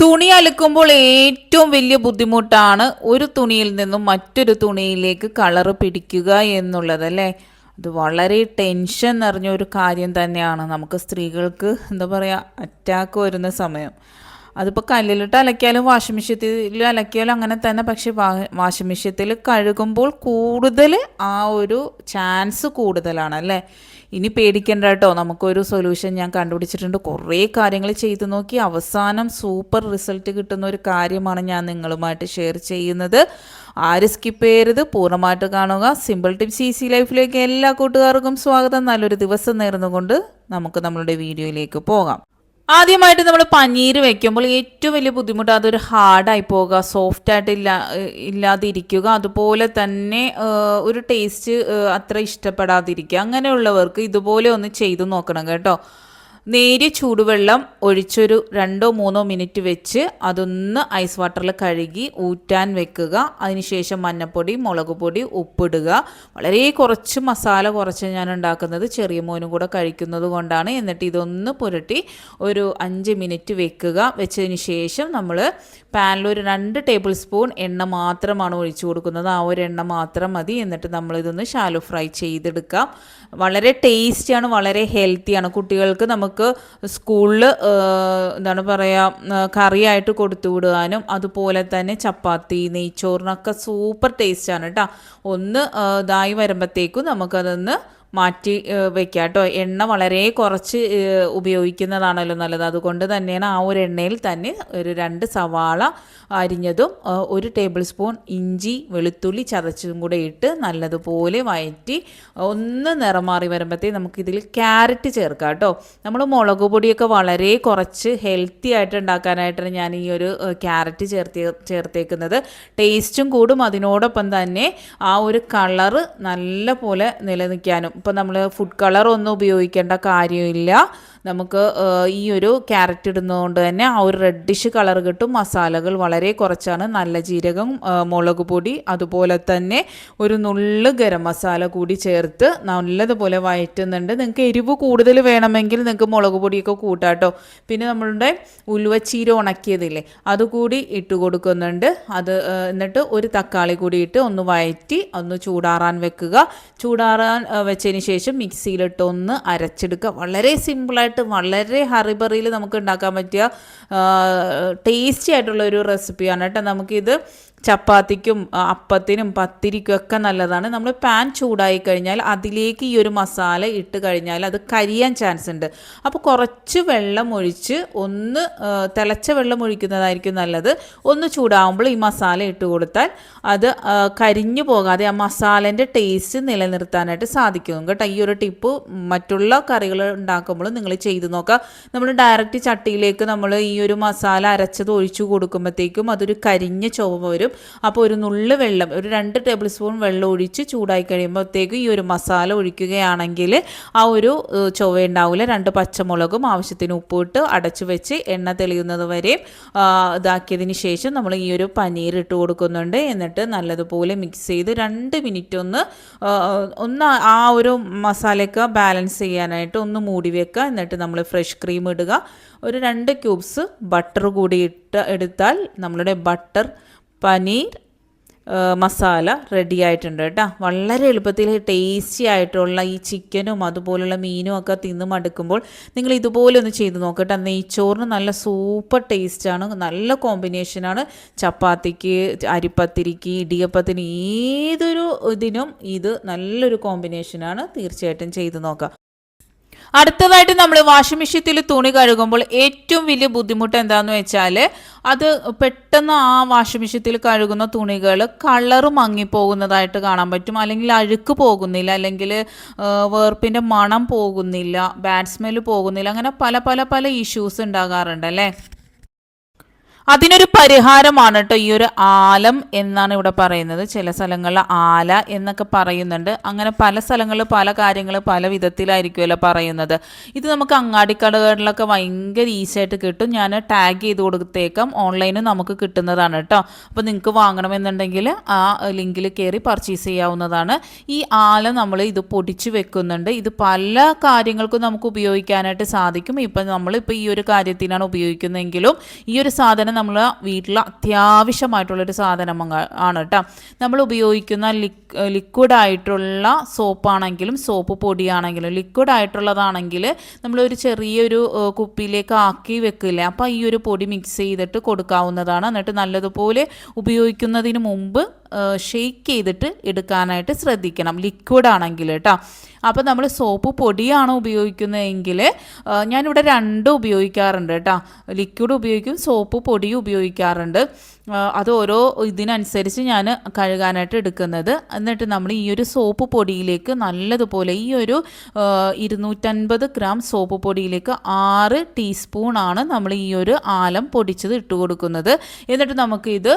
തുണി അലക്കുമ്പോൾ ഏറ്റവും വലിയ ബുദ്ധിമുട്ടാണ് ഒരു തുണിയിൽ നിന്നും മറ്റൊരു തുണിയിലേക്ക് കളറ് പിടിക്കുക എന്നുള്ളത് അല്ലേ. അത് വളരെ ടെൻഷൻ നിറഞ്ഞ ഒരു കാര്യം തന്നെയാണ്. നമുക്ക് സ്ത്രീകൾക്ക് എന്താ പറയുക, അറ്റാക്ക് വരുന്ന സമയം. അതിപ്പോൾ കല്ലിലിട്ട് അലക്കിയാലും വാഷിംഗ് മെഷീനിൽ അലക്കിയാലും അങ്ങനെ തന്നെ. പക്ഷേ വാഷിംഗ് മെഷീനിൽ കഴുകുമ്പോൾ കൂടുതൽ ആ ഒരു ചാൻസ് കൂടുതലാണ് അല്ലേ. ഇനി പേടിക്കണ്ട കേട്ടോ, നമുക്കൊരു സൊല്യൂഷൻ ഞാൻ കണ്ടുപിടിച്ചിട്ടുണ്ട്. കുറേ കാര്യങ്ങൾ ചെയ്തു നോക്കി അവസാനം സൂപ്പർ റിസൾട്ട് കിട്ടുന്ന ഒരു കാര്യമാണ് ഞാൻ നിങ്ങളുമായിട്ട് ഷെയർ ചെയ്യുന്നത്. ആര് സ്കിപ്പ് ചെയ്യരുത്, പൂർണ്ണമായിട്ട് കാണുക. സിമ്പിൾ ടിപ്സ് ഈസി ലൈഫിലേക്ക് എല്ലാ കൂട്ടുകാർക്കും സ്വാഗതം. നല്ലൊരു ദിവസം നേർന്നുകൊണ്ട് നമുക്ക് നമ്മളുടെ വീഡിയോയിലേക്ക് പോകാം. ആദ്യമായിട്ട് നമ്മൾ പനീർ വെക്കുമ്പോൾ ഏറ്റവും വലിയ ബുദ്ധിമുട്ട് അതൊരു ഹാർഡായി പോകുക, സോഫ്റ്റായിട്ട് ഇല്ലാതിരിക്കുക, അതുപോലെ തന്നെ ഒരു ടേസ്റ്റ് അത്ര ഇഷ്ടപ്പെടാതിരിക്കുക. അങ്ങനെയുള്ളവർക്ക് ഇതുപോലെ ഒന്ന് ചെയ്തു നോക്കണം കേട്ടോ. നേരിയ ചൂടുവെള്ളം ഒഴിച്ചൊരു 2-3 മിനിറ്റ് വെച്ച് അതൊന്ന് ഐസ് വാട്ടറിൽ കഴുകി ഊറ്റാൻ വെക്കുക. അതിനുശേഷം മഞ്ഞൾപ്പൊടി, മുളക് പൊടി, ഉപ്പിടുക. വളരെ കുറച്ച് മസാല കുറച്ച് ഞാൻ ഉണ്ടാക്കുന്നത്, ചെറിയ മോനും കൂടെ കഴിക്കുന്നത് കൊണ്ടാണ്. എന്നിട്ട് ഇതൊന്ന് പുരട്ടി ഒരു 5 മിനിറ്റ് വെക്കുക. വെച്ചതിന് ശേഷം നമ്മൾ പാനിൽ ഒരു 2 ടേബിൾ സ്പൂൺ എണ്ണ മാത്രമാണ് ഒഴിച്ചു കൊടുക്കുന്നത്. ആ ഒരു എണ്ണ മാത്രം മതി. എന്നിട്ട് നമ്മളിതൊന്ന് ഷാലോ ഫ്രൈ ചെയ്തെടുക്കാം. വളരെ ടേസ്റ്റിയാണ്, വളരെ ഹെൽത്തിയാണ്. കുട്ടികൾക്ക് നമുക്ക് സ്കൂളിൽ എന്താണ് പറയുക, കറിയായിട്ട് കൊടുത്തു വിടുവാനും അതുപോലെ തന്നെ ചപ്പാത്തി, നെയ്ച്ചോറിനൊക്കെ സൂപ്പർ ടേസ്റ്റാണ് കേട്ടോ. ഒന്ന് ഇതായി വരുമ്പോഴത്തേക്കും നമുക്കതൊന്ന് മാറ്റി വെക്കാം കേട്ടോ. എണ്ണ വളരെ കുറച്ച് ഉപയോഗിക്കുന്നതാണല്ലോ നല്ലത്. അതുകൊണ്ട് തന്നെയാണ് ആ ഒരു എണ്ണയിൽ തന്നെ ഒരു 2 സവാള അരിഞ്ഞതും 1 ടേബിൾ സ്പൂൺ ഇഞ്ചി വെളുത്തുള്ളി ചതച്ചതും കൂടെ ഇട്ട് നല്ലതുപോലെ വഴറ്റി ഒന്ന് നിറം മാറി വരുമ്പോഴത്തേക്ക് നമുക്കിതിൽ ക്യാരറ്റ് ചേർക്കാം കേട്ടോ. നമ്മൾ മുളക് പൊടിയൊക്കെ വളരെ കുറച്ച് ഹെൽത്തി ആയിട്ട് ഉണ്ടാക്കാനായിട്ടാണ് ഞാൻ ഈ ഒരു ക്യാരറ്റ് ചേർത്തേക്കുന്നത്. ടേസ്റ്റും കൂടും, അതിനോടൊപ്പം തന്നെ ആ ഒരു കളറ് നല്ല പോലെ നിലനിൽക്കാനും. ഇപ്പം നമ്മൾ ഫുഡ് കളറൊന്നും ഉപയോഗിക്കേണ്ട കാര്യമില്ല. നമുക്ക് ഈ ഒരു ക്യാരറ്റ് ഇടുന്നതുകൊണ്ട് തന്നെ ആ ഒരു റെഡിഷ് കളർ കിട്ടും. മസാലകൾ വളരെ കുറച്ചാണ്. നല്ല ജീരകം, മുളക് പൊടി, അതുപോലെ തന്നെ ഒരു നുള്ള് ഗരം മസാല കൂടി ചേർത്ത് നല്ലതുപോലെ വഴറ്റുന്നുണ്ട്. നിങ്ങൾക്ക് എരിവ് കൂടുതൽ വേണമെങ്കിൽ നിങ്ങൾക്ക് മുളക് പൊടിയൊക്കെ കൂട്ടാട്ടോ. പിന്നെ നമ്മളുടെ ഉലുവച്ചീര ഉണക്കിയതില്ലേ, അതുകൂടി ഇട്ട് കൊടുക്കുന്നുണ്ട്. എന്നിട്ട് ഒരു തക്കാളി കൂടി ഇട്ട് ഒന്ന് വഴറ്റി ഒന്ന് ചൂടാറാൻ വെക്കുക. ചൂടാറാൻ വെച്ചതിന് ശേഷം മിക്സിയിലിട്ട് ഒന്ന് അരച്ചെടുക്കുക. വളരെ സിമ്പിളായിട്ട്, വളരെ ഹറിബറിയിൽ നമുക്ക് ഉണ്ടാക്കാൻ പറ്റിയ ടേസ്റ്റി ആയിട്ടുള്ള ഒരു റെസിപ്പിയാണ് കേട്ടോ. നമുക്കിത് ചപ്പാത്തിക്കും അപ്പത്തിനും പത്തിരിക്കും ഒക്കെ നല്ലതാണ്. നമ്മൾ പാൻ ചൂടായി കഴിഞ്ഞാൽ അതിലേക്ക് ഈ ഒരു മസാല ഇട്ട് കഴിഞ്ഞാൽ അത് കരിയാൻ ചാൻസ് ഉണ്ട്. അപ്പോൾ കുറച്ച് വെള്ളം ഒഴിച്ച് ഒന്ന് തിളച്ച വെള്ളം ഒഴിക്കുന്നതായിരിക്കും നല്ലത്. ഒന്ന് ചൂടാകുമ്പോൾ ഈ മസാല ഇട്ട് കൊടുത്താൽ അത് കരിഞ്ഞു പോകാതെ ആ മസാലേൻ്റെ ടേസ്റ്റ് നിലനിർത്താനായിട്ട് സാധിക്കും കേട്ടോ. ഈ ഒരു ടിപ്പ് മറ്റുള്ള കറികൾ ഉണ്ടാക്കുമ്പോൾ നിങ്ങൾ ചെയ്ത് നോക്കുക. നമ്മൾ ഡയറക്റ്റ് ചട്ടിയിലേക്ക് നമ്മൾ ഈ ഒരു മസാല അരച്ചത് ഒഴിച്ചു കൊടുക്കുമ്പോഴത്തേക്കും അതൊരു കരിഞ്ഞ ചുവ വരും. അപ്പോൾ ഒരു നുള്ള് വെള്ളം, ഒരു 2 ടേബിൾ സ്പൂൺ വെള്ളം ഒഴിച്ച് ചൂടായി കഴിയുമ്പോഴത്തേക്കും ഈ ഒരു മസാല ഒഴിക്കുകയാണെങ്കിൽ ആ ഒരു ചുവ ഉണ്ടാവില്ല. 2 പച്ചമുളകും ആവശ്യത്തിന് ഉപ്പിട്ട് അടച്ചു വെച്ച് എണ്ണ തെളിയുന്നത് വരെ ഇതാക്കിയതിന് ശേഷം നമ്മൾ ഈ ഒരു പനീർ ഇട്ട് കൊടുക്കുന്നുണ്ട്. എന്നിട്ട് നല്ലതുപോലെ മിക്സ് ചെയ്ത് 2 മിനിറ്റ് ഒന്ന് ആ ഒരു മസാലയൊക്കെ ബാലൻസ് ചെയ്യാനായിട്ട് ഒന്ന് മൂടി വെക്കുക. എന്നിട്ട് നമ്മൾ ഫ്രഷ് ക്രീം ഇടുക. ഒരു 2 ക്യൂബ്സ് ബട്ടർ കൂടി എടുത്താൽ നമ്മളുടെ ബട്ടർ പനീർ മസാല റെഡി ആയിട്ടുണ്ട് കേട്ടോ. വളരെ എളുപ്പത്തിൽ ടേസ്റ്റി ആയിട്ടുള്ള ഈ ചിക്കനും അതുപോലുള്ള മീനും ഒക്കെ തിന്ന് മടുക്കുമ്പോൾ നിങ്ങൾ ഇതുപോലെ ഒന്ന് ചെയ്ത് നോക്കട്ടെ. നെയ്ച്ചോറിന് നല്ല സൂപ്പർ ടേസ്റ്റാണ്, നല്ല കോമ്പിനേഷനാണ്. ചപ്പാത്തിക്ക്, അരിപ്പത്തിരിക്ക്, ഇടിയപ്പത്തിന്, ഏതൊരു ഇതിനും ഇത് നല്ലൊരു കോമ്പിനേഷനാണ്. തീർച്ചയായിട്ടും ചെയ്ത് നോക്കാം. അടുത്തതായിട്ട് നമ്മൾ വാഷിംഗ് മെഷീനിൽ തുണി കഴുകുമ്പോൾ ഏറ്റവും വലിയ ബുദ്ധിമുട്ട് എന്താണെന്ന് വെച്ചാൽ അത് പെട്ടെന്ന് ആ വാഷിംഗ് മെഷീനിൽ കഴുകുന്ന തുണികൾ കളറ് മങ്ങിപ്പോകുന്നതായിട്ട് കാണാൻ പറ്റും. അല്ലെങ്കിൽ അഴുക്ക് പോകുന്നില്ല, അല്ലെങ്കിൽ വേർപ്പിൻ്റെ മണം പോകുന്നില്ല, ബാഡ് സ്മെല്ല് പോകുന്നില്ല. അങ്ങനെ പല ഇഷ്യൂസ് ഉണ്ടാകാറുണ്ട് അല്ലേ. അതിനൊരു പരിഹാരമാണ് കേട്ടോ ഈ ഒരു ആലം എന്നാണ് ഇവിടെ പറയുന്നത്. ചില സ്ഥലങ്ങളിൽ ആല എന്നൊക്കെ പറയുന്നുണ്ട്. അങ്ങനെ പല സ്ഥലങ്ങളിൽ പല കാര്യങ്ങൾ പല വിധത്തിലായിരിക്കുമല്ലോ പറയുന്നത്. ഇത് നമുക്ക് അങ്ങാടിക്കടകളിലൊക്കെ ഭയങ്കര ഈസി ആയിട്ട് കിട്ടും. ഞാൻ ടാഗ് ചെയ്ത് കൊടുത്തേക്കാം. ഓൺലൈനിൽ നമുക്ക് കിട്ടുന്നതാണ് കേട്ടോ. അപ്പോൾ നിങ്ങൾക്ക് വാങ്ങണമെന്നുണ്ടെങ്കിൽ ആ ലിങ്കിൽ കയറി പർച്ചേസ് ചെയ്യാവുന്നതാണ്. ഈ ആല നമ്മൾ ഇത് പൊടിച്ച് വെക്കുന്നുണ്ട്. ഇത് പല കാര്യങ്ങൾക്കും നമുക്ക് ഉപയോഗിക്കാനായിട്ട് സാധിക്കും. ഇപ്പം നമ്മളിപ്പോൾ ഈ ഒരു കാര്യത്തിനാണ് ഉപയോഗിക്കുന്നതെങ്കിലും ഈ ഒരു സാധനം നമ്മൾ വീട്ടിൽ അത്യാവശ്യമായിട്ടുള്ളൊരു സാധനം ആണ് കേട്ടോ. നമ്മൾ ഉപയോഗിക്കുന്ന ലിക്വിഡായിട്ടുള്ള സോപ്പാണെങ്കിലും സോപ്പ് പൊടിയാണെങ്കിലും ലിക്വിഡായിട്ടുള്ളതാണെങ്കിൽ നമ്മളൊരു ചെറിയൊരു കുപ്പിയിലേക്ക് ആക്കി വെക്കില്ലേ, അപ്പോൾ ഈ ഒരു പൊടി മിക്സ് ചെയ്തിട്ട് കൊടുക്കാവുന്നതാണ്. എന്നിട്ട് നല്ലതുപോലെ ഉപയോഗിക്കുന്നതിന് മുമ്പ് ഷെയ്ക്ക് ചെയ്തിട്ട് എടുക്കാനായിട്ട് ശ്രദ്ധിക്കണം, ലിക്വിഡ് ആണെങ്കിൽ കേട്ടോ. അപ്പോൾ നമ്മൾ സോപ്പ് പൊടിയാണ് ഉപയോഗിക്കുന്നതെങ്കിൽ ഞാനിവിടെ രണ്ടും ഉപയോഗിക്കാറുണ്ട് കേട്ടോ. ലിക്വിഡ് ഉപയോഗിക്കും, സോപ്പ് പൊടിയും ഉപയോഗിക്കാറുണ്ട്. അത് ഓരോ ഇതിനനുസരിച്ച് ഞാൻ കഴുകാനായിട്ട് എടുക്കുന്നത്. എന്നിട്ട് നമ്മൾ ഈ ഒരു സോപ്പ് പൊടിയിലേക്ക് നല്ലതുപോലെ ഈ ഒരു 250 ഗ്രാം സോപ്പ് പൊടിയിലേക്ക് 6 ടീസ്പൂണാണ് നമ്മൾ ഈ ഒരു ആലം പൊടിച്ചത് ഇട്ട് കൊടുക്കുന്നത്. എന്നിട്ട് നമുക്കിത്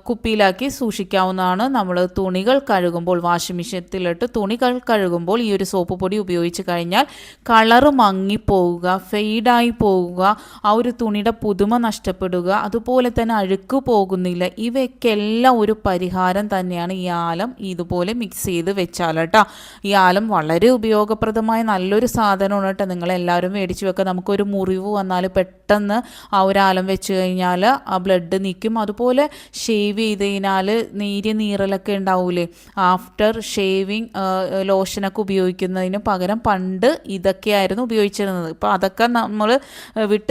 കുപ്പിയിലാക്കി സൂക്ഷിക്കാവുന്നതാണ്. നമ്മൾ തുണികൾ കഴുകുമ്പോൾ, വാഷിംഗ് മെഷീനിലിട്ട് തുണികൾ കഴുകുമ്പോൾ ഈ ഒരു സോപ്പ് പൊടി ഉപയോഗിച്ച് കഴിഞ്ഞാൽ കളറ് മങ്ങിപ്പോവുക, ഫെയ്ഡായി പോവുക, ആ ഒരു തുണിയുടെ പുതുമ നഷ്ടപ്പെടുക, അതുപോലെ തന്നെ അഴുക്ക് പോകുന്നില്ല. ഇവയ്ക്കെല്ലാം ഒരു പരിഹാരം തന്നെയാണ് ഈ ആലം ഇതുപോലെ മിക്സ് ചെയ്ത് വെച്ചാൽ കേട്ടോ. ഈ ആലം വളരെ ഉപയോഗപ്രദമായ നല്ലൊരു സാധനമാണ് കേട്ടോ. നിങ്ങളെല്ലാവരും മേടിച്ച് വെക്കുക. നമുക്കൊരു മുറിവ് വന്നാൽ പെട്ടെന്ന് ആ ഒരു ആലം വെച്ച് കഴിഞ്ഞാൽ ആ ബ്ലഡ് നിൽക്കും. അതുപോലെ ഷേവ് ചെയ്ത് കഴിഞ്ഞാൽ നീരലൊക്കെ ഉണ്ടാവൂലേ, ആഫ്റ്റർ ഷേവിങ് ലോഷനൊക്കെ ഉപയോഗിക്കുന്നതിന് പകരം പണ്ട് ഇതൊക്കെയായിരുന്നു ഉപയോഗിച്ചിരുന്നത്. ഇപ്പോൾ അതൊക്കെ നമ്മൾ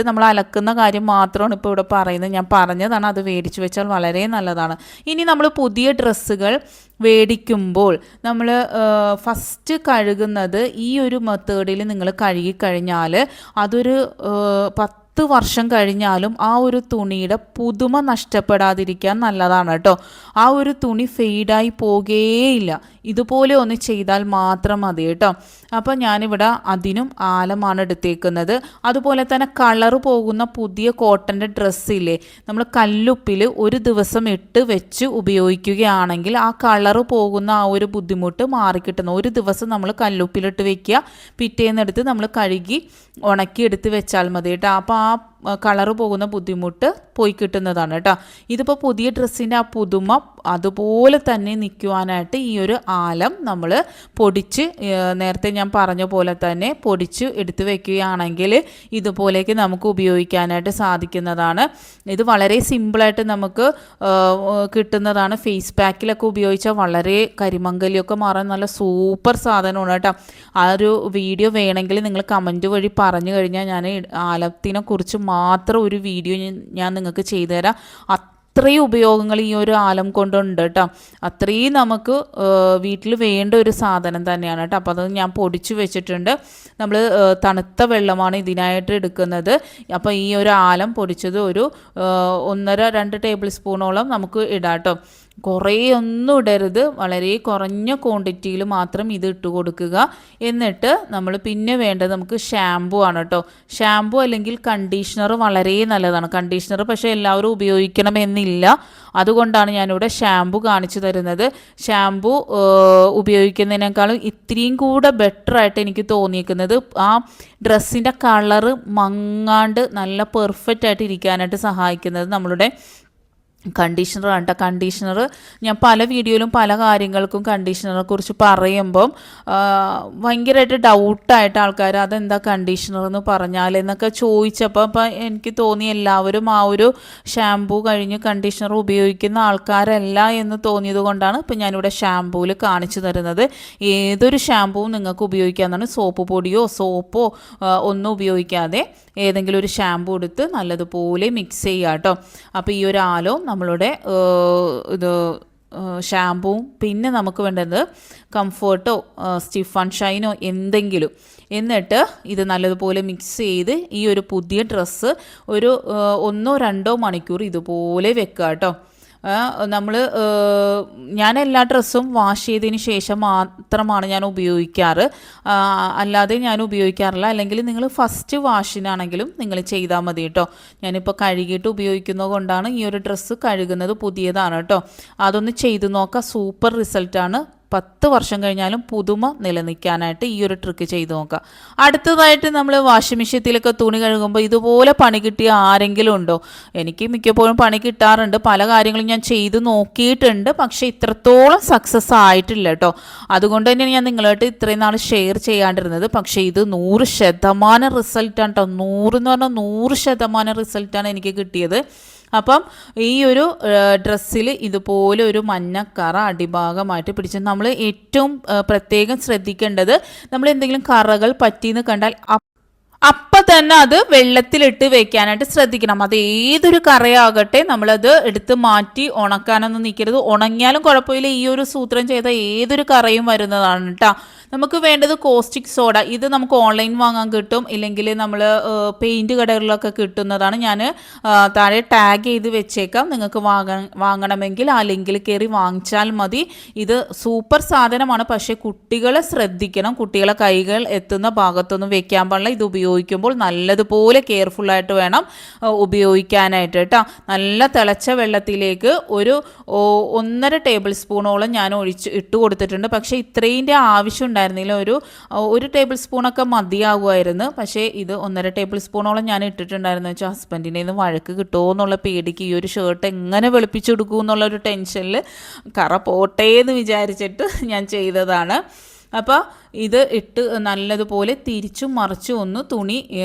നമ്മൾ അലക്കുന്ന കാര്യം മാത്രമാണ് ഇപ്പോൾ ഇവിടെ പറയുന്നത്. ഞാൻ പറഞ്ഞതാണ്, അത് മേടിച്ച് വെച്ചാൽ വളരെ നല്ലതാണ്. ഇനി നമ്മൾ പുതിയ ഡ്രസ്സുകൾ മേടിക്കുമ്പോൾ നമ്മൾ ഫസ്റ്റ് കഴുകുന്നത് ഈ ഒരു മെത്തേഡിൽ നിങ്ങൾ കഴുകിക്കഴിഞ്ഞാൽ അതൊരു 10 വർഷം കഴിഞ്ഞാലും ആ ഒരു തുണിയുടെ പുതുമ നഷ്ടപ്പെടാതിരിക്കാൻ നല്ലതാണ് കേട്ടോ. ആ ഒരു തുണി ഫെയ്ഡായി പോകുകയില്ല. ഇതുപോലെ ഒന്ന് ചെയ്താൽ മാത്രം മതി കേട്ടോ. അപ്പോൾ ഞാനിവിടെ അതിനും ആലമാണ് എടുത്തേക്കുന്നത്. അതുപോലെ തന്നെ കളറ് പോകുന്ന പുതിയ കോട്ടൻ്റെ ഡ്രസ്സില്ലേ, നമ്മൾ കല്ലുപ്പിൽ ഒരു ദിവസം ഇട്ട് വെച്ച് ഉപയോഗിക്കുകയാണെങ്കിൽ ആ കളറ് പോകുന്ന ആ ഒരു ബുദ്ധിമുട്ട് മാറിക്കിട്ടുന്നു. ഒരു ദിവസം നമ്മൾ കല്ലുപ്പിലിട്ട് വെക്കുക, പിറ്റേന്നെടുത്ത് നമ്മൾ കഴുകി ഉണക്കി എടുത്ത് വെച്ചാൽ മതി കേട്ടോ. അപ്പോൾ ആ കളറ് പോകുന്ന ബുദ്ധിമുട്ട് പോയി കിട്ടുന്നതാണ് കേട്ടോ. ഇതിപ്പോൾ പുതിയ ഡ്രസ്സിൻ്റെ ആ പുതുമ അതുപോലെ തന്നെ നിൽക്കുവാനായിട്ട് ഈ ഒരു ആലം നമ്മൾ പൊടിച്ച്, നേരത്തെ ഞാൻ പറഞ്ഞ പോലെ തന്നെ പൊടിച്ച് എടുത്ത് വെക്കുകയാണെങ്കിൽ ഇതുപോലേക്ക് നമുക്ക് ഉപയോഗിക്കാനായിട്ട് സാധിക്കുന്നതാണ്. ഇത് വളരെ സിമ്പിളായിട്ട് നമുക്ക് കിട്ടുന്നതാണ്. ഫേസ് പാക്കിലൊക്കെ ഉപയോഗിച്ചാൽ വളരെ കരിമങ്കലിയൊക്കെ മാറാൻ നല്ല സൂപ്പർ സാധനമാണ് കേട്ടോ. ആ ഒരു വീഡിയോ വേണമെങ്കിൽ നിങ്ങൾ കമൻറ്റ് വഴി പറഞ്ഞു കഴിഞ്ഞാൽ ഞാൻ ആലത്തിനെ കുറിച്ച് മാത്രം ഒരു വീഡിയോ ഞാൻ നിങ്ങൾക്ക് ചെയ്തു തരാം. അത്രയും ഉപയോഗങ്ങൾ ഈ ഒരു ആലം കൊണ്ടുണ്ട് കേട്ടോ. അത്രയും നമുക്ക് വീട്ടിൽ വേണ്ട ഒരു സാധനം തന്നെയാണ് കേട്ടോ. അപ്പോൾ അത് ഞാൻ പൊടിച്ച് വെച്ചിട്ടുണ്ട്. നമ്മൾ തണുത്ത വെള്ളമാണ് ഇതിനായിട്ട് എടുക്കുന്നത്. അപ്പോൾ ഈ ഒരു ആലം പൊടിച്ചത് ഒരു 1.5-2 ടേബിൾ സ്പൂണോളം നമുക്ക് ഇടാം കേട്ടോ. കുറേ ഒന്നും ഇടരുത്, വളരെ കുറഞ്ഞ ക്വാണ്ടിറ്റിയിൽ മാത്രം ഇത് ഇട്ട് കൊടുക്കുക. എന്നിട്ട് നമ്മൾ പിന്നെ വേണ്ടത് നമുക്ക് ഷാമ്പു ആണ് കേട്ടോ. ഷാമ്പു അല്ലെങ്കിൽ കണ്ടീഷണർ വളരെ നല്ലതാണ്. കണ്ടീഷണർ പക്ഷേ എല്ലാവരും ഉപയോഗിക്കണമെന്നില്ല. അതുകൊണ്ടാണ് ഞാനിവിടെ ഷാമ്പു കാണിച്ചു തരുന്നത്. ഷാമ്പു ഉപയോഗിക്കുന്നതിനേക്കാളും ഇത്രയും കൂടെ ബെറ്ററായിട്ട് എനിക്ക് തോന്നിയിരിക്കുന്നത് ആ ഡ്രസ്സിൻ്റെ കളറ് മങ്ങാണ്ട് നല്ല പെർഫെക്റ്റ് ആയിട്ട് ഇരിക്കാനായിട്ട് സഹായിക്കുന്നത് നമ്മളുടെ കണ്ടീഷണറാണ് കേട്ടോ. കണ്ടീഷണർ ഞാൻ പല വീഡിയോയിലും പല കാര്യങ്ങൾക്കും കണ്ടീഷണറെ കുറിച്ച് പറയുമ്പം ഭയങ്കരമായിട്ട് ഡൗട്ടായിട്ട് ആൾക്കാർ അതെന്താ കണ്ടീഷണർ എന്ന് പറഞ്ഞാൽ എന്നൊക്കെ ചോദിച്ചപ്പോൾ അപ്പം എനിക്ക് തോന്നി എല്ലാവരും ആ ഒരു ഷാമ്പൂ കഴിഞ്ഞ് കണ്ടീഷണർ ഉപയോഗിക്കുന്ന ആൾക്കാരല്ല എന്ന് തോന്നിയത് കൊണ്ടാണ് ഇപ്പം ഞാനിവിടെ ഷാമ്പൂവിൽ കാണിച്ചു തരുന്നത്. ഏതൊരു ഷാമ്പൂവും നിങ്ങൾക്ക് ഉപയോഗിക്കാവുന്നതാണ്. സോപ്പ് പൊടിയോ സോപ്പോ ഒന്നും ഉപയോഗിക്കാതെ ഏതെങ്കിലും ഒരു ഷാമ്പൂ എടുത്ത് നല്ലതുപോലെ മിക്സ് ചെയ്യുക കേട്ടോ. അപ്പോൾ ഈ ഒരു ആലോ നമ്മളുടെ ഇത് ഷാമ്പൂവും പിന്നെ നമുക്ക് വേണ്ടത് കംഫർട്ടോ സ്റ്റിഫ് ആൻഡ് ഷൈനോ എന്തെങ്കിലും, എന്നിട്ട് ഇത് നല്ലതുപോലെ മിക്സ് ചെയ്ത് ഈ ഒരു പുതിയ ഡ്രസ്സ് ഒരു 1-2 മണിക്കൂർ ഇതുപോലെ വെക്കുക കേട്ടോ. ഞാൻ എല്ലാ ഡ്രസ്സും വാഷ് ചെയ്തതിന് ശേഷം മാത്രമാണ് ഞാൻ ഉപയോഗിക്കാറ്, അല്ലാതെ ഞാൻ ഉപയോഗിക്കാറില്ല. അല്ലെങ്കിൽ നിങ്ങൾ ഫസ്റ്റ് വാഷിനാണെങ്കിലും നിങ്ങൾ ചെയ്താൽ മതി കേട്ടോ. ഞാനിപ്പോൾ കഴുകിയിട്ട് ഉപയോഗിക്കുന്നത് കൊണ്ടാണ് ഈ ഒരു ഡ്രസ്സ് കഴുകുന്നത് പുതിയതാണ് കേട്ടോ. അതൊന്ന് ചെയ്ത് നോക്കാം, സൂപ്പർ റിസൾട്ടാണ്. 10 വർഷം കഴിഞ്ഞാലും പുതുമ നിലനിൽക്കാനായിട്ട് ഈ ഒരു ട്രിക്ക് ചെയ്ത് നോക്കുക. അടുത്തതായിട്ട് നമ്മൾ വാഷിംഗ് മെഷീനിലൊക്കെ തുണി കഴുകുമ്പോൾ ഇതുപോലെ പണി കിട്ടിയ ആരെങ്കിലും ഉണ്ടോ? എനിക്ക് മിക്കപ്പോഴും പണി കിട്ടാറുണ്ട്. പല കാര്യങ്ങളും ഞാൻ ചെയ്ത് നോക്കിയിട്ടുണ്ട്, പക്ഷേ ഇത്രത്തോളം സക്സസ് ആയിട്ടില്ല കേട്ടോ. അതുകൊണ്ട് തന്നെയാണ് ഞാൻ നിങ്ങളായിട്ട് ഇത്രയും നാൾ ഷെയർ ചെയ്യാണ്ടിരുന്നത്. പക്ഷേ ഇത് 100% റിസൾട്ടാണ് കേട്ടോ. 100 എന്ന് പറഞ്ഞാൽ 100% റിസൾട്ടാണ് എനിക്ക് കിട്ടിയത്. അപ്പം ഈ ഒരു ഡ്രസ്സിൽ ഇതുപോലെ ഒരു മഞ്ഞക്കറ അടിഭാഗമായിട്ട് പിടിച്ച് നമ്മൾ ഏറ്റവും പ്രത്യേകം ശ്രദ്ധിക്കേണ്ടത്, നമ്മൾ എന്തെങ്കിലും കറകൾ പറ്റിയെന്ന് കണ്ടാൽ അപ്പം തന്നെ അത് വെള്ളത്തിലിട്ട് വെക്കാനായിട്ട് ശ്രദ്ധിക്കണം. അത് ഏതൊരു കറയാകട്ടെ നമ്മളത് എടുത്ത് മാറ്റി ഉണക്കാനൊന്നും നിൽക്കരുത്. ഉണങ്ങിയാലും കുഴപ്പമില്ല, ഈ ഒരു സൂത്രം ചെയ്ത ഏതൊരു കറയും വരുന്നതാണ് കേട്ടോ. നമുക്ക് വേണ്ടത് കോസ്റ്റിക് സോഡ. ഇത് നമുക്ക് ഓൺലൈൻ വാങ്ങാൻ കിട്ടും, ഇല്ലെങ്കിൽ നമ്മൾ പെയിൻറ്റ് കടകളിലൊക്കെ കിട്ടുന്നതാണ്. ഞാൻ താഴെ ടാഗ് ചെയ്ത് വെച്ചേക്കാം. നിങ്ങൾക്ക് വാങ്ങണമെങ്കിൽ ആ ലിങ്കിൽ കയറി വാങ്ങിച്ചാൽ മതി. ഇത് സൂപ്പർ സാധനമാണ്. പക്ഷേ കുട്ടികളെ ശ്രദ്ധിക്കണം. കുട്ടികളെ കൈകൾ എത്തുന്ന ഭാഗത്തൊന്നും വെക്കാൻ പാടില്ല. ഇത് ഉപയോഗിക്കുമ്പോൾ നല്ലതുപോലെ കെയർഫുള്ളായിട്ട് വേണം ഉപയോഗിക്കാനായിട്ട് കേട്ടോ. നല്ല തിളച്ച വെള്ളത്തിലേക്ക് ഒരു 1.5 ടേബിൾ സ്പൂണോളം ഞാൻ ഇട്ട് കൊടുത്തിട്ടുണ്ട്. പക്ഷേ ഇത്രേൻ്റെ ആവശ്യം ഉണ്ടായിരുന്നില്ല. ഒരു ടേബിൾ സ്പൂണൊക്കെ മതിയാകുമായിരുന്നു. പക്ഷേ ഇത് 1.5 ടേബിൾ സ്പൂണോളം ഞാൻ ഇട്ടിട്ടുണ്ടായിരുന്നു. വെച്ചാൽ ഹസ്ബൻഡിൻ്റെ നിന്ന് വഴക്ക് കിട്ടുമോ എന്നുള്ള പേടിക്ക്, ഈ ഒരു ഷർട്ട് എങ്ങനെ വെളുപ്പിച്ചെടുക്കും എന്നുള്ളൊരു ടെൻഷനിൽ കറ പോട്ടേ എന്ന് വിചാരിച്ചിട്ട് ഞാൻ ചെയ്തതാണ്. അപ്പോൾ ഇത് ഇട്ട് നല്ലതുപോലെ തിരിച്ചും മറിച്ചും ഒന്ന് തുണി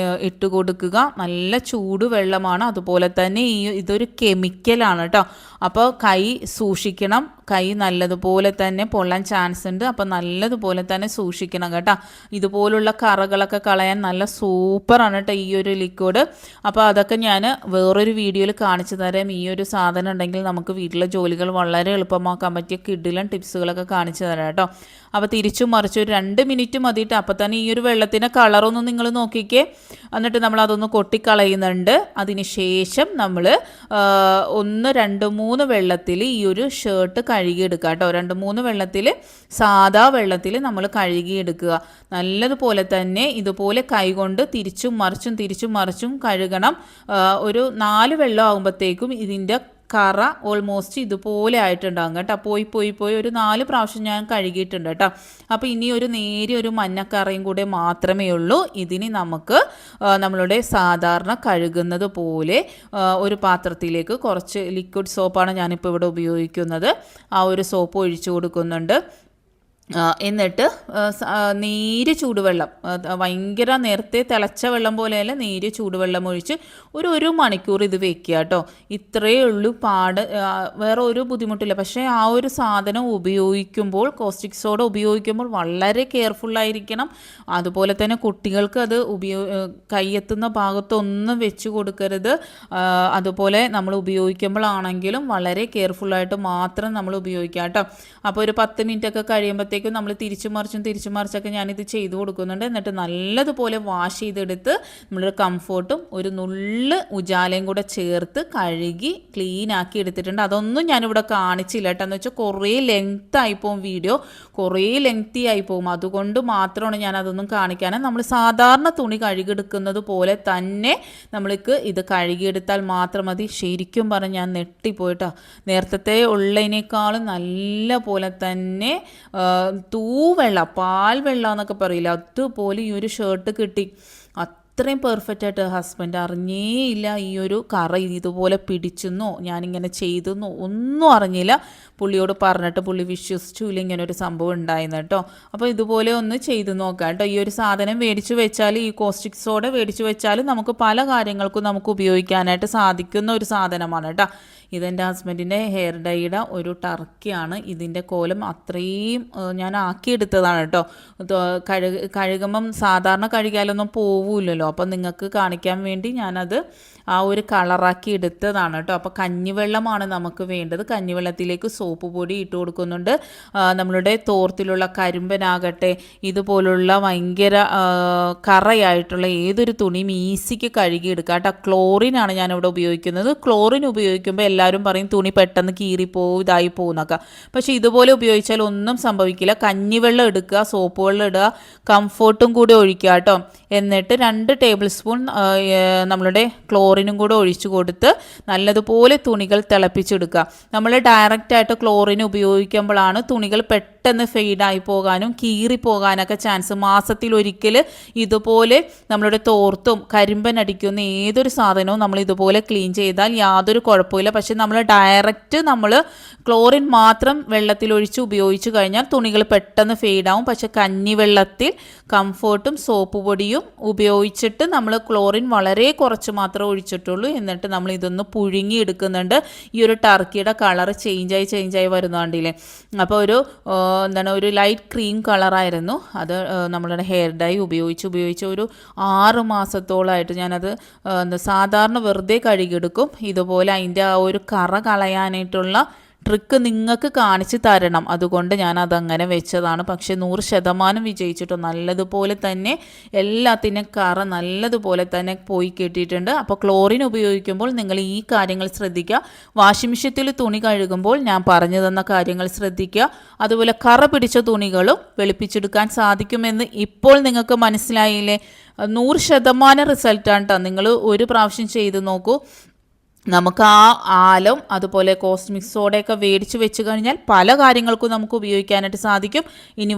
ഇട്ട് കൊടുക്കുക. നല്ല ചൂടുവെള്ളമാണ്. അതുപോലെ തന്നെ ഇതൊരു കെമിക്കലാണ് കേട്ടോ. അപ്പോൾ കൈ സൂക്ഷിക്കണം. കൈ നല്ലതുപോലെ തന്നെ പൊള്ളാൻ ചാൻസ് ഉണ്ട്. അപ്പോൾ നല്ലതുപോലെ തന്നെ സൂക്ഷിക്കണം കേട്ടോ. ഇതുപോലുള്ള കറകളൊക്കെ കളയാൻ നല്ല സൂപ്പറാണ് കേട്ടോ ഈ ഒരു ലിക്വിഡ്. അപ്പോൾ അതൊക്കെ ഞാൻ വേറൊരു വീഡിയോയിൽ കാണിച്ചു തരാം. ഈ ഒരു സാധനം ഉണ്ടെങ്കിൽ നമുക്ക് വീട്ടിലെ ജോലികൾ വളരെ എളുപ്പമാക്കാൻ പറ്റിയ കിഡിലും ടിപ്സുകളൊക്കെ കാണിച്ചു തരാം കേട്ടോ. അപ്പോൾ തിരിച്ചും മറിച്ചും ഒരു 2 മിനിറ്റ് മതിയിട്ട്. അപ്പോൾ തന്നെ ഈ ഒരു വെള്ളത്തിൻ്റെ കളറൊന്നും നിങ്ങൾ നോക്കിക്കേ. എന്നിട്ട് നമ്മൾ അതൊന്ന് കൊട്ടിക്കളയുന്നുണ്ട്. അതിന് ശേഷം നമ്മൾ 1, 2, 3 വെള്ളത്തിൽ ഈ ഒരു ഷർട്ട് കഴുകിയെടുക്കുക കേട്ടോ. 2, 3 വെള്ളത്തിൽ, സാദാ വെള്ളത്തിൽ നമ്മൾ കഴുകിയെടുക്കുക. നല്ലതുപോലെ തന്നെ ഇതുപോലെ കൈകൊണ്ട് തിരിച്ചും മറിച്ചും കഴുകണം. ഒരു 4 വെള്ളം ആകുമ്പോഴത്തേക്കും ഇതിൻ്റെ കറ ഓൾമോസ്റ്റ് ഇതുപോലെ ആയിട്ടുണ്ടാകും കേട്ടോ. പോയി ഒരു 4 പ്രാവശ്യം ഞാൻ കഴുകിയിട്ടുണ്ട് കേട്ടോ. അപ്പോൾ ഇനി ഒരു നേരിയ ഒരു മഞ്ഞക്കറയും കൂടെ മാത്രമേ ഉള്ളൂ. ഇതിന് നമുക്ക് നമ്മളുടെ സാധാരണ കഴുകുന്നത് പോലെ ഒരു പാത്രത്തിലേക്ക് കുറച്ച് ലിക്വിഡ് സോപ്പാണ് ഞാനിപ്പോൾ ഇവിടെ ഉപയോഗിക്കുന്നത്. ആ ഒരു സോപ്പ് ഒഴിച്ചു കൊടുക്കുന്നുണ്ട്. എന്നിട്ട് നേരിയ ചൂടുവെള്ളം, ഭയങ്കര നേരത്തെ തിളച്ച വെള്ളം പോലെയല്ല, നേരിയ ചൂടുവെള്ളം ഒഴിച്ച് ഒരു മണിക്കൂർ ഇത് വെക്കുക കേട്ടോ. ഇത്രയേ ഉള്ളൂ പാട്, വേറെ ഒരു ബുദ്ധിമുട്ടില്ല. പക്ഷേ ആ ഒരു സാധനം ഉപയോഗിക്കുമ്പോൾ, കോസ്റ്റിക് സോഡ ഉപയോഗിക്കുമ്പോൾ വളരെ കെയർഫുള്ളായിരിക്കണം. അതുപോലെ തന്നെ കുട്ടികൾക്ക് അത് കൈയെത്തുന്ന ഭാഗത്തൊന്നും വെച്ച് കൊടുക്കരുത്. അതുപോലെ നമ്മൾ ഉപയോഗിക്കുമ്പോഴാണെങ്കിലും വളരെ കെയർഫുള്ളായിട്ട് മാത്രം നമ്മൾ ഉപയോഗിക്കുക കേട്ടോ. അപ്പോൾ ഒരു 10 മിനിറ്റൊക്കെ കഴിയുമ്പോഴത്തേക്കും നമ്മൾ തിരിച്ചും മറിച്ചൊക്കെ ഞാനിത് ചെയ്ത് കൊടുക്കുന്നുണ്ട്. എന്നിട്ട് നല്ലതുപോലെ വാഷ് ചെയ്തെടുത്ത് നമ്മളൊരു കംഫോർട്ടും ഒരു നുള്ള് ഉജാലയും കൂടെ ചേർത്ത് കഴുകി ക്ലീൻ ആക്കി എടുത്തിട്ടുണ്ട്. അതൊന്നും ഞാനിവിടെ കാണിച്ചില്ല കേട്ടോ. എന്ന് വെച്ചാൽ കുറേ ലെങ്ത് ആയിപ്പോവും, വീഡിയോ കുറേ ലെങ്തി ആയിപ്പോവും. അതുകൊണ്ട് മാത്രമാണ് ഞാൻ അതൊന്നും കാണിക്കാനും. നമ്മൾ സാധാരണ തുണി കഴുകിയെടുക്കുന്നത് പോലെ തന്നെ നമ്മൾക്ക് ഇത് കഴുകിയെടുത്താൽ മാത്രം മതി. ശരിക്കും പറഞ്ഞ് ഞാൻ നെട്ടിപ്പോയിട്ടോ. നേരത്തെ ഉള്ളതിനേക്കാളും നല്ല പോലെ തന്നെ പാൽ വെള്ളം എന്നൊക്കെ പറയില്ല, അതുപോലെ ഈ ഒരു ഷർട്ട് കിട്ടി. അത്രയും പെർഫെക്റ്റായിട്ട് ഹസ്ബൻഡ് അറിഞ്ഞേയില്ല ഈ ഒരു കറ ഇതുപോലെ പിടിച്ചെന്നോ ഞാനിങ്ങനെ ചെയ്തെന്നോ ഒന്നും അറിഞ്ഞില്ല. പുള്ളിയോട് പറഞ്ഞിട്ട് പുള്ളി വിശ്വസിച്ചില്ല ഇങ്ങനെ ഒരു സംഭവം ഉണ്ടായിരുന്നു കേട്ടോ. അപ്പോൾ ഇതുപോലെ ഒന്ന് ചെയ്ത് നോക്കാം കേട്ടോ. ഈ ഒരു സാധനം മേടിച്ച് വെച്ചാൽ, ഈ കോസ്റ്റിക് സോഡ മേടിച്ച് വെച്ചാൽ നമുക്ക് പല കാര്യങ്ങൾക്കും നമുക്ക് ഉപയോഗിക്കാനായിട്ട് സാധിക്കുന്ന ഒരു സാധനമാണ് കേട്ടോ. ഇതെൻ്റെ ഹസ്ബൻഡിൻ്റെ ഹെയർ ഡൈയുടെ ഒരു ടർക്കിയാണ്. ഇതിൻ്റെ കോലം അത്രയും ഞാൻ ആക്കിയെടുത്തതാണ് കേട്ടോ. കഴുകുമ്പം സാധാരണ കഴുകിയാലൊന്നും പോവില്ലല്ലോ. അപ്പം നിങ്ങൾക്ക് കാണിക്കാൻ വേണ്ടി ഞാനത് ആ ഒരു കളറാക്കി എടുത്തതാണ് കേട്ടോ. അപ്പോൾ കഞ്ഞിവെള്ളമാണ് നമുക്ക് വേണ്ടത്. കഞ്ഞിവെള്ളത്തിലേക്ക് സോപ്പ് പൊടി ഇട്ട് കൊടുക്കുന്നുണ്ട്. നമ്മളുടെ തോർത്തിലുള്ള കരിമ്പനാകട്ടെ, ഇതുപോലുള്ള ഭയങ്കര കറയായിട്ടുള്ള ഏതൊരു തുണിയും ഈസിക്ക് കഴുകിയെടുക്കുക കേട്ടോ. ക്ലോറിനാണ് ഞാനിവിടെ ഉപയോഗിക്കുന്നത്. ക്ലോറിൻ ഉപയോഗിക്കുമ്പോൾ എല്ലാവരും പറയും തുണി പെട്ടെന്ന് കീറിപ്പോവും, ഇതായി പോകുന്നൊക്കെ. പക്ഷേ ഇതുപോലെ ഉപയോഗിച്ചാൽ ഒന്നും സംഭവിക്കില്ല. കഞ്ഞിവെള്ളം എടുക്കുക, സോപ്പ് വെള്ളം ഇടുക, കംഫോർട്ടും കൂടി ഒഴിക്കുക കേട്ടോ. എന്നിട്ട് 2 ടേബിൾ സ്പൂൺ നമ്മളുടെ ക്ലോറിനും കൂടെ ഒഴിച്ചു കൊടുത്ത് നല്ലതുപോലെ തുണികൾ തിളപ്പിച്ചെടുക്കുക. നമ്മൾ ഡയറക്റ്റായിട്ട് ക്ലോറിൻ ഉപയോഗിക്കുമ്പോഴാണ് തുണികൾ പെട്ടെന്ന് ഫെയ്ഡായി പോകാനും കീറിപ്പോകാനൊക്കെ ചാൻസ്. മാസത്തിലൊരിക്കൽ ഇതുപോലെ നമ്മളുടെ തോർത്തും കരിമ്പൻ അടിക്കുന്ന ഏതൊരു സാധനവും നമ്മൾ ഇതുപോലെ ക്ലീൻ ചെയ്താൽ യാതൊരു കുഴപ്പമില്ല. പക്ഷെ നമ്മൾ ഡയറക്റ്റ് നമ്മൾ ക്ലോറിൻ മാത്രം വെള്ളത്തിലൊഴിച്ച് ഉപയോഗിച്ച് കഴിഞ്ഞാൽ തുണികൾ പെട്ടെന്ന് ഫെയ്ഡാവും. പക്ഷെ കഞ്ഞിവെള്ളത്തിൽ കംഫോർട്ടും സോപ്പ് പൊടിയും ഉപയോഗിച്ചിട്ട് നമ്മൾ ക്ലോറിൻ വളരെ കുറച്ച് മാത്രമേ ഒഴിച്ചിട്ടുള്ളൂ. എന്നിട്ട് നമ്മൾ ഇതൊന്ന് പുഴുങ്ങി എടുക്കുന്നുണ്ട്. ഈ ഒരു ടർക്കിയുടെ കളർ ചേഞ്ചായി വരുന്നുണ്ടില്ലേ. അപ്പോൾ ഒരു ലൈറ്റ് ക്രീം കളറായിരുന്നു അത്. നമ്മളുടെ ഹെയർ ഡൈ ഉപയോഗിച്ച് ഒരു 6 മാസത്തോളമായിട്ട് ഞാനത് സാധാരണ വെറുതെ കഴുകിയെടുക്കും. ഇതുപോലെ അതിൻ്റെ ആ ഒരു കറ കളയാനായിട്ടുള്ള ട്രിക്ക് നിങ്ങൾക്ക് കാണിച്ച് തരണം, അതുകൊണ്ട് ഞാൻ അതങ്ങനെ വെച്ചതാണ്. പക്ഷേ 100% വിജയിച്ചിട്ടോ. നല്ലതുപോലെ തന്നെ എല്ലാത്തിനും കറ നല്ലതുപോലെ തന്നെ പോയി കിട്ടിയിട്ടുണ്ട്. അപ്പോൾ ക്ലോറിൻ ഉപയോഗിക്കുമ്പോൾ നിങ്ങൾ ഈ കാര്യങ്ങൾ ശ്രദ്ധിക്കുക. വാഷിംഗ് മെഷീനിൽ തുണി കഴുകുമ്പോൾ ഞാൻ പറഞ്ഞു തന്ന കാര്യങ്ങൾ ശ്രദ്ധിക്കുക. അതുപോലെ കറ പിടിച്ച തുണികളും വെളുപ്പിച്ചെടുക്കാൻ സാധിക്കുമെന്ന് ഇപ്പോൾ നിങ്ങൾക്ക് മനസ്സിലായില്ലേ? 100% റിസൾട്ടാണ് കേട്ടോ. നിങ്ങൾ ഒരു പ്രാവശ്യം ചെയ്ത് നോക്കൂ. നമുക്ക് ആ ആലം അതുപോലെ കോസ്മിക് സോഡയൊക്കെ മേടിച്ച് വെച്ച് കഴിഞ്ഞാൽ പല കാര്യങ്ങൾക്കും നമുക്ക് ഉപയോഗിക്കാനായിട്ട് സാധിക്കും. ഇനി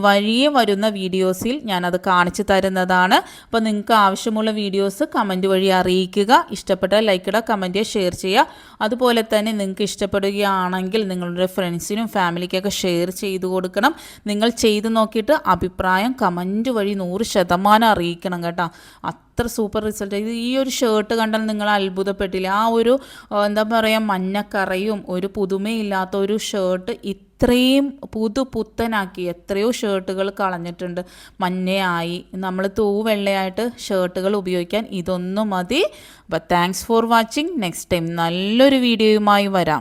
വരുന്ന വീഡിയോസിൽ ഞാനത് കാണിച്ചു തരുന്നതാണ്. അപ്പോൾ നിങ്ങൾക്ക് ആവശ്യമുള്ള വീഡിയോസ് കമൻറ്റ് വഴി അറിയിക്കുക. ഇഷ്ടപ്പെട്ടാൽ ലൈക്ക് ഇടുക, കമൻറ്റ് ചെയ്യുക, ഷെയർ ചെയ്യുക. അതുപോലെ തന്നെ നിങ്ങൾക്ക് ഇഷ്ടപ്പെടുകയാണെങ്കിൽ നിങ്ങളുടെ ഫ്രണ്ട്സിനും ഫാമിലിക്കൊക്കെ ഷെയർ ചെയ്ത് കൊടുക്കണം. നിങ്ങൾ ചെയ്ത് നോക്കിയിട്ട് അഭിപ്രായം കമൻറ്റ് വഴി 100% അറിയിക്കണം കേട്ടോ. അത്ര സൂപ്പർ റിസൾട്ട്. ഈ ഒരു ഷർട്ട് കണ്ടാൽ നിങ്ങൾ അത്ഭുതപ്പെട്ടില്ല. ആ ഒരു എന്താ പറയുക, മഞ്ഞക്കറയും ഒരു പുതുമയില്ലാത്ത ഒരു ഷർട്ട് ഇത്രയും പുത്തനാക്കി. എത്രയോ ഷർട്ടുകൾ കളഞ്ഞിട്ടുണ്ട്, മഞ്ഞയായി. നമ്മൾ വെള്ളയായിട്ട് ഷർട്ടുകൾ ഉപയോഗിക്കാൻ ഇതൊന്നും മതി. അപ്പോൾ thanks for watching. Next time നല്ലൊരു വീഡിയോയുമായി വരാം.